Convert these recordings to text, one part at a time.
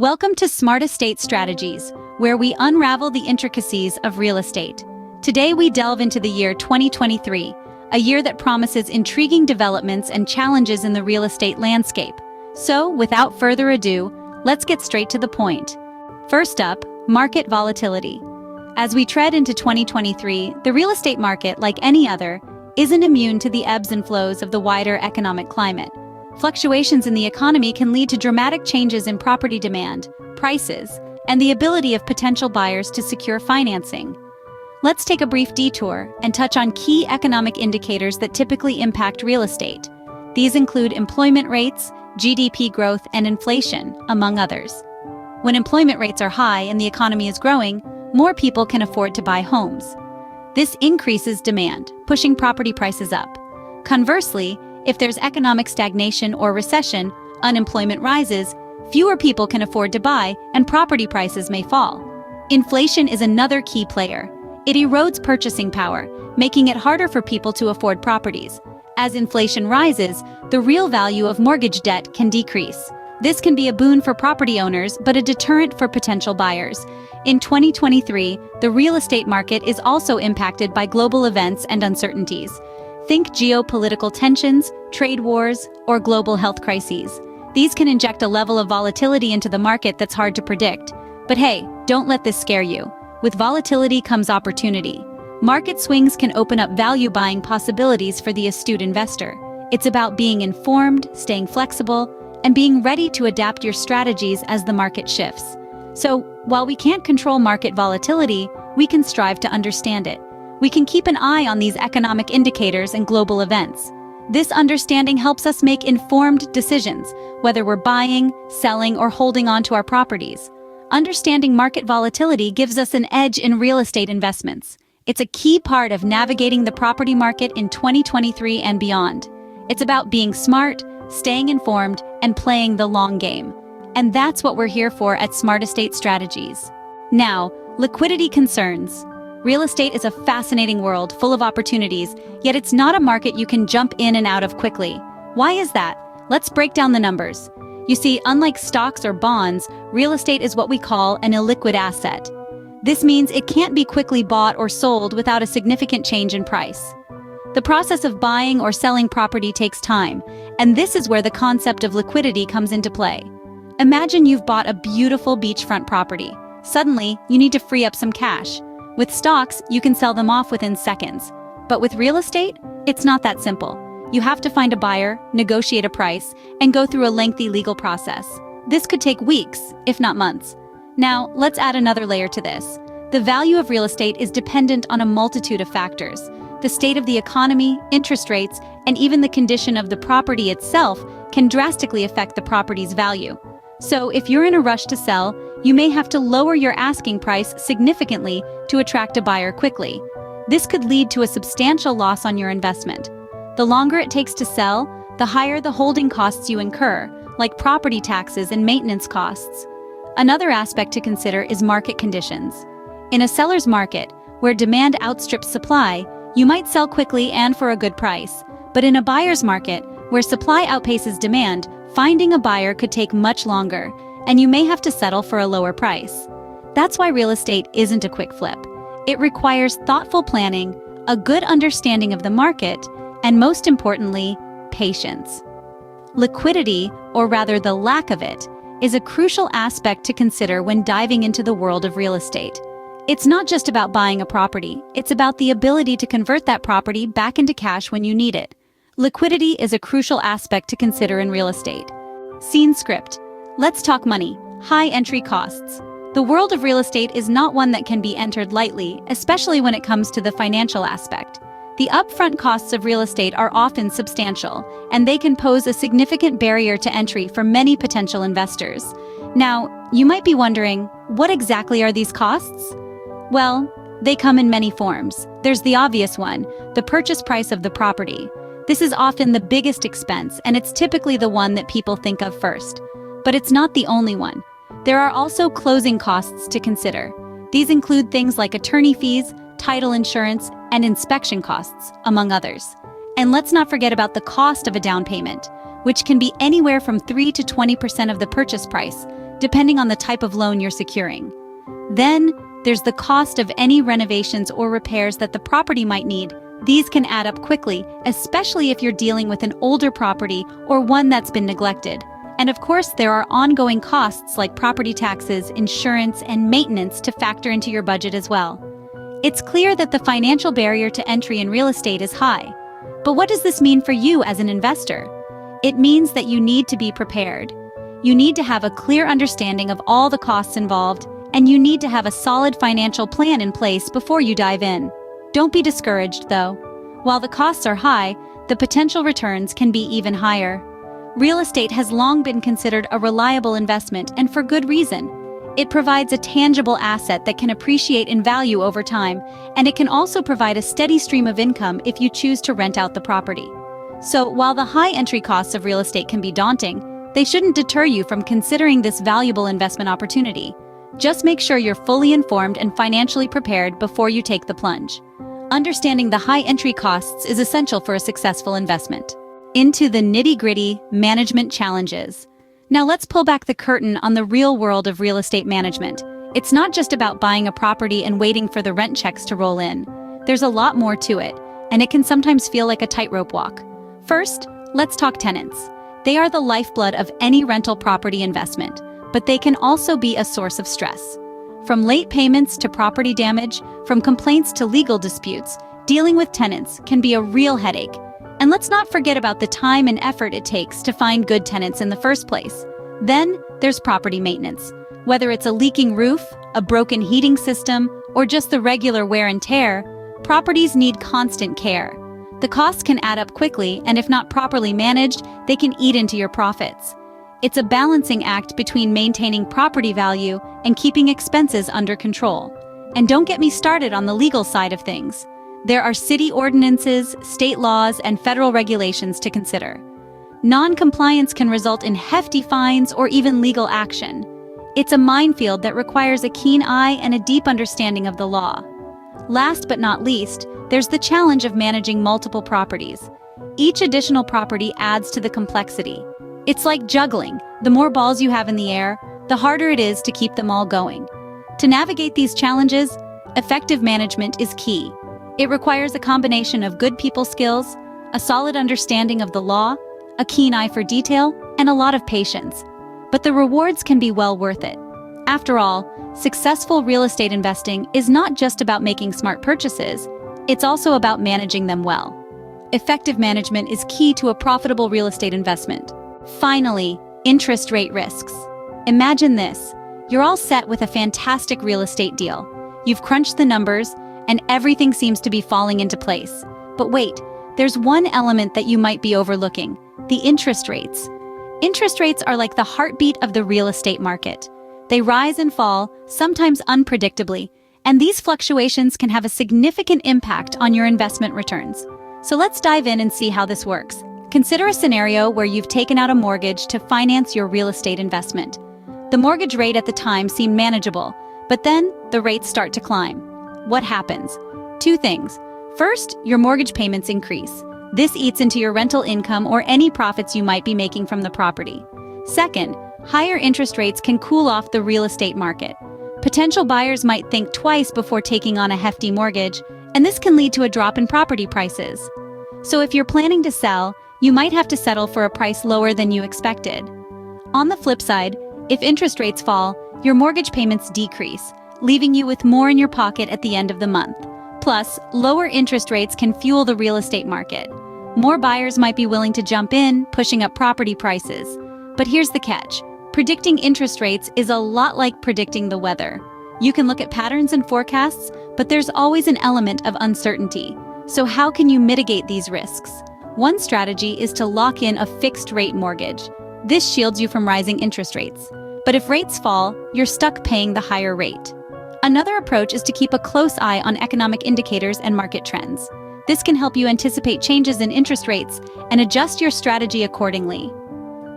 Welcome to Smart Estate Strategies, where we unravel the intricacies of real estate. Today we delve into the year 2023, a year that promises intriguing developments and challenges in the real estate landscape. So, without further ado, let's get straight to the point. First up, market volatility. As we tread into 2023, the real estate market, like any other, isn't immune to the ebbs and flows of the wider economic climate. Fluctuations in the economy can lead to dramatic changes in property demand, prices, and the ability of potential buyers to secure financing. Let's take a brief detour and touch on key economic indicators that typically impact real estate. These include employment rates, GDP growth, and inflation, among others. When employment rates are high and the economy is growing, more people can afford to buy homes. This increases demand, pushing property prices up. Conversely, if there's economic stagnation or recession, unemployment rises, fewer people can afford to buy, and property prices may fall. Inflation is another key player. It erodes purchasing power, making it harder for people to afford properties. As inflation rises, the real value of mortgage debt can decrease. This can be a boon for property owners, but a deterrent for potential buyers. In 2023, the real estate market is also impacted by global events and uncertainties. Think geopolitical tensions, trade wars, or global health crises. These can inject a level of volatility into the market that's hard to predict. But hey, don't let this scare you. With volatility comes opportunity. Market swings can open up value-buying possibilities for the astute investor. It's about being informed, staying flexible, and being ready to adapt your strategies as the market shifts. So, while we can't control market volatility, we can strive to understand it. We can keep an eye on these economic indicators and global events. This understanding helps us make informed decisions, whether we're buying, selling, or holding on to our properties. Understanding market volatility gives us an edge in real estate investments. It's a key part of navigating the property market in 2023 and beyond. It's about being smart, staying informed, and playing the long game. And that's what we're here for at Smart Estate Strategies. Now, liquidity concerns. Real estate is a fascinating world full of opportunities, yet it's not a market you can jump in and out of quickly. Why is that? Let's break down the numbers. You see, unlike stocks or bonds, real estate is what we call an illiquid asset. This means it can't be quickly bought or sold without a significant change in price. The process of buying or selling property takes time, and this is where the concept of liquidity comes into play. Imagine you've bought a beautiful beachfront property. Suddenly, you need to free up some cash. With stocks, you can sell them off within seconds. But with real estate, it's not that simple. You have to find a buyer, negotiate a price, and go through a lengthy legal process. This could take weeks, if not months. Now, let's add another layer to this. The value of real estate is dependent on a multitude of factors. The state of the economy, interest rates, and even the condition of the property itself can drastically affect the property's value. So, if you're in a rush to sell, you may have to lower your asking price significantly to attract a buyer quickly. This could lead to a substantial loss on your investment. The longer it takes to sell, the higher the holding costs you incur, like property taxes and maintenance costs. Another aspect to consider is market conditions. In a seller's market, where demand outstrips supply, you might sell quickly and for a good price. But in a buyer's market, where supply outpaces demand, finding a buyer could take much longer, and you may have to settle for a lower price. That's why real estate isn't a quick flip. It requires thoughtful planning, a good understanding of the market, and most importantly, patience. Liquidity, or rather the lack of it, is a crucial aspect to consider when diving into the world of real estate. It's not just about buying a property, it's about the ability to convert that property back into cash when you need it. Liquidity is a crucial aspect to consider in real estate. Scene script. Let's talk money. High entry costs. The world of real estate is not one that can be entered lightly, especially when it comes to the financial aspect. The upfront costs of real estate are often substantial, and they can pose a significant barrier to entry for many potential investors. Now, you might be wondering, what exactly are these costs? Well, they come in many forms. There's the obvious one, the purchase price of the property. This is often the biggest expense, and it's typically the one that people think of first. But it's not the only one. There are also closing costs to consider. These include things like attorney fees, title insurance, and inspection costs, among others. And let's not forget about the cost of a down payment, which can be anywhere from 3 to 20% of the purchase price. depending on the type of loan you're securing. Then, there's the cost of any renovations or repairs that the property might need. These can add up quickly, especially if you're dealing with an older property or one that's been neglected. And of course, there are ongoing costs like property taxes, insurance, and maintenance to factor into your budget as well. It's clear that the financial barrier to entry in real estate is high. But what does this mean for you as an investor? It means that you need to be prepared. You need to have a clear understanding of all the costs involved, and you need to have a solid financial plan in place before you dive in. Don't be discouraged, though. While the costs are high, the potential returns can be even higher. Real estate has long been considered a reliable investment, and for good reason. It provides a tangible asset that can appreciate in value over time, and it can also provide a steady stream of income if you choose to rent out the property. So, while the high entry costs of real estate can be daunting, they shouldn't deter you from considering this valuable investment opportunity. Just make sure you're fully informed and financially prepared before you take the plunge. Understanding the high entry costs is essential for a successful investment. Into the nitty-gritty management challenges. Now let's pull back the curtain on the real world of real estate management. It's not just about buying a property and waiting for the rent checks to roll in. There's a lot more to it, and it can sometimes feel like a tightrope walk. First, let's talk tenants. They are the lifeblood of any rental property investment, but they can also be a source of stress. From late payments to property damage, from complaints to legal disputes, dealing with tenants can be a real headache. And let's not forget about the time and effort it takes to find good tenants in the first place. Then, there's property maintenance. Whether it's a leaking roof, a broken heating system, or just the regular wear and tear, properties need constant care. The costs can add up quickly, and if not properly managed, they can eat into your profits. It's a balancing act between maintaining property value and keeping expenses under control. And don't get me started on the legal side of things. There are city ordinances, state laws, and federal regulations to consider. Non-compliance can result in hefty fines or even legal action. It's a minefield that requires a keen eye and a deep understanding of the law. Last but not least, there's the challenge of managing multiple properties. Each additional property adds to the complexity. It's like juggling. The more balls you have in the air, the harder it is to keep them all going. To navigate these challenges, effective management is key. It requires a combination of good people skills, a solid understanding of the law, a keen eye for detail, and a lot of patience. But the rewards can be well worth it. After all, successful real estate investing is not just about making smart purchases, it's also about managing them well. Effective management is key to a profitable real estate investment. Finally, interest rate risks. Imagine this. You're all set with a fantastic real estate deal. You've crunched the numbers, and everything seems to be falling into place. But wait, there's one element that you might be overlooking: the interest rates. Interest rates are like the heartbeat of the real estate market. They rise and fall, sometimes unpredictably, and these fluctuations can have a significant impact on your investment returns. So let's dive in and see how this works. Consider a scenario where you've taken out a mortgage to finance your real estate investment. The mortgage rate at the time seemed manageable, but then the rates start to climb. What happens? Two things. First, your mortgage payments increase. This eats into your rental income or any profits you might be making from the property. Second, higher interest rates can cool off the real estate market. Potential buyers might think twice before taking on a hefty mortgage, and this can lead to a drop in property prices. So if you're planning to sell, you might have to settle for a price lower than you expected. On the flip side, if interest rates fall, your mortgage payments decrease, leaving you with more in your pocket at the end of the month. Plus, lower interest rates can fuel the real estate market. More buyers might be willing to jump in, pushing up property prices. But here's the catch. Predicting interest rates is a lot like predicting the weather. You can look at patterns and forecasts, but there's always an element of uncertainty. So how can you mitigate these risks? One strategy is to lock in a fixed-rate mortgage. This shields you from rising interest rates. But if rates fall, you're stuck paying the higher rate. Another approach is to keep a close eye on economic indicators and market trends. This can help you anticipate changes in interest rates and adjust your strategy accordingly.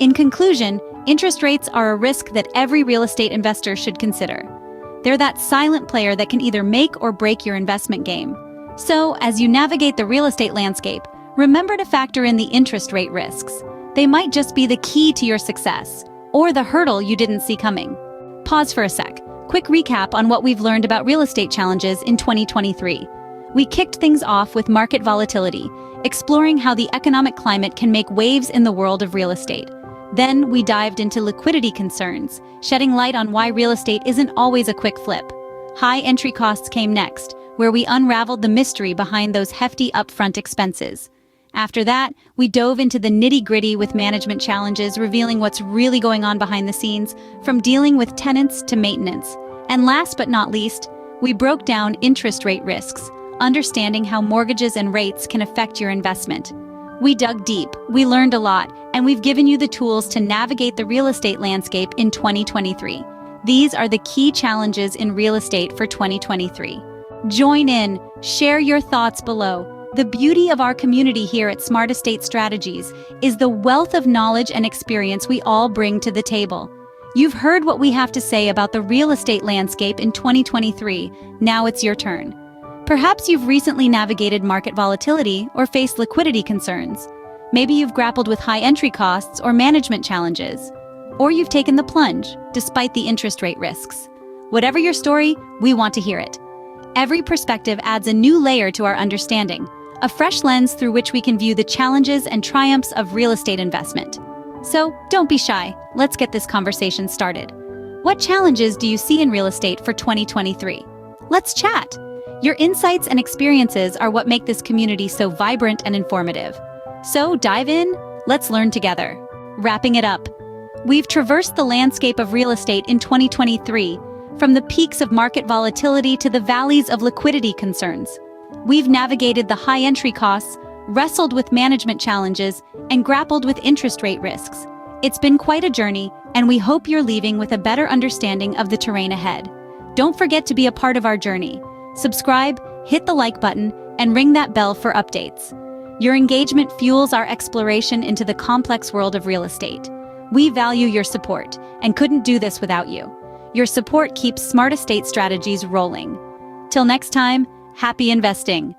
In conclusion, interest rates are a risk that every real estate investor should consider. They're that silent player that can either make or break your investment game. So, as you navigate the real estate landscape, remember to factor in the interest rate risks. They might just be the key to your success. or the hurdle you didn't see coming. Pause for a sec. Quick recap on what we've learned about real estate challenges in 2023. We kicked things off with market volatility, exploring how the economic climate can make waves in the world of real estate. Then we dived into liquidity concerns, shedding light on why real estate isn't always a quick flip. High entry costs came next, where we unraveled the mystery behind those hefty upfront expenses. After that, we dove into the nitty-gritty with management challenges, revealing what's really going on behind the scenes, from dealing with tenants to maintenance. And last but not least, we broke down interest rate risks, understanding how mortgages and rates can affect your investment. We dug deep, we learned a lot, and we've given you the tools to navigate the real estate landscape in 2023. These are the key challenges in real estate for 2023. Join in, share your thoughts below. The beauty of our community here at Smart Estate Strategies is the wealth of knowledge and experience we all bring to the table. You've heard what we have to say about the real estate landscape in 2023. Now it's your turn. Perhaps you've recently navigated market volatility or faced liquidity concerns. Maybe you've grappled with high entry costs or management challenges. Or you've taken the plunge, despite the interest rate risks. Whatever your story, we want to hear it. Every perspective adds a new layer to our understanding, a fresh lens through which we can view the challenges and triumphs of real estate investment. So, don't be shy, let's get this conversation started. What challenges do you see in real estate for 2023? Let's chat. Your insights and experiences are what make this community so vibrant and informative. So, dive in, let's learn together. Wrapping it up. We've traversed the landscape of real estate in 2023, from the peaks of market volatility to the valleys of liquidity concerns. We've navigated the high entry costs, wrestled with management challenges, and grappled with interest rate risks. It's been quite a journey, and we hope you're leaving with a better understanding of the terrain ahead. Don't forget to be a part of our journey. Subscribe, hit the like button, and ring that bell for updates. Your engagement fuels our exploration into the complex world of real estate. We value your support, and couldn't do this without you. Your support keeps Smart Estate Strategies rolling. Till next time, happy investing.